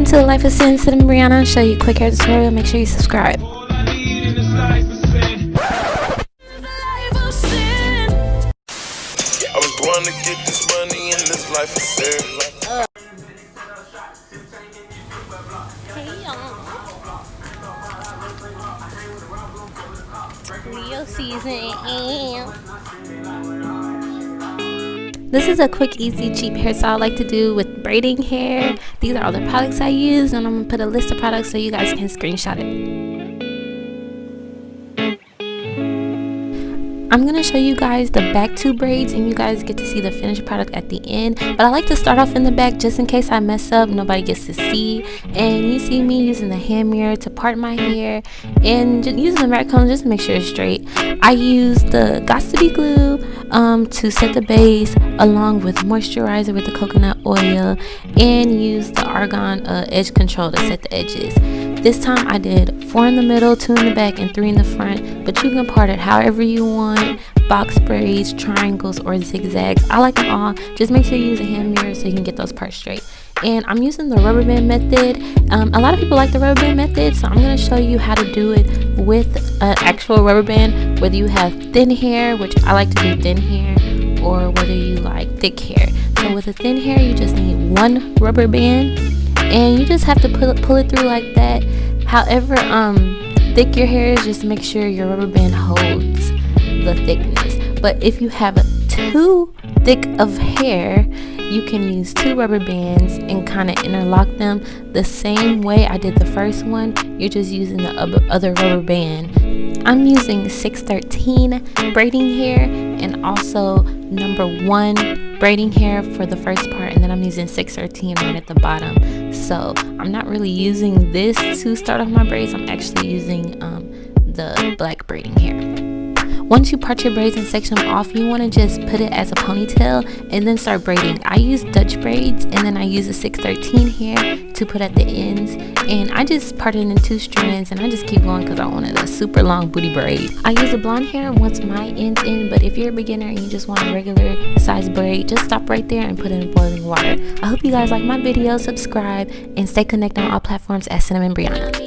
to the Life of Sin. Cinnamon Brianna. Show you a quick hair tutorial. Make sure you subscribe. I was born to get this money in this life of sin. Hey y'all. Leo season. This is a quick, easy, cheap hairstyle I like to do with braiding hair. These are all the products I use, and I'm going to put a list of products so you guys can screenshot it. I'm going to show you guys the back two braids, and you guys get to see the finished product at the end. But I like to start off in the back just in case I mess up, nobody gets to see. And you see me using the hand mirror to part my hair, and just using the rat comb just to make sure it's straight. I use the Gots to Be glue to set the base, along with moisturizer with the coconut oil, and use the argan edge control to set the edges. This time I did 4 in the middle, 2 in the back, and 3 in the front, but you can part it however you want. Box braids, triangles, or zigzags. I like them all. Just make sure you use a hand mirror so you can get those parts straight. And I'm using the rubber band method. A lot of people like the rubber band method, so I'm going to show you how to do it with an actual rubber band, whether you have thin hair, which I like to do thin hair, or whether you like thick hair. So with a thin hair, you just need 1 rubber band, and you just have to pull it through like that. However thick your hair is, just make sure your rubber band holds the thickness. But if you have too thick of hair, you can use 2 rubber bands and kind of interlock them the same way I did the first one. You're just using the other rubber band. I'm using 613 braiding hair and also number 1 braiding hair for the first part, and then I'm using 613 right at the bottom. So I'm not really using this to start off my braids. I'm actually using the black braiding hair. Once you part your braids and section them off, you want to just put it as a ponytail and then start braiding. I use Dutch braids, and then I use a 613 hair to put at the ends, and I just part it in 2 strands, and I just keep going because I wanted a super long booty braid. I use a blonde hair once my ends in, but if you're a beginner and you just want a regular size braid, just stop right there and put it in boiling water. I hope you guys like my video, subscribe, and stay connected on all platforms at Cinnamon Brianna.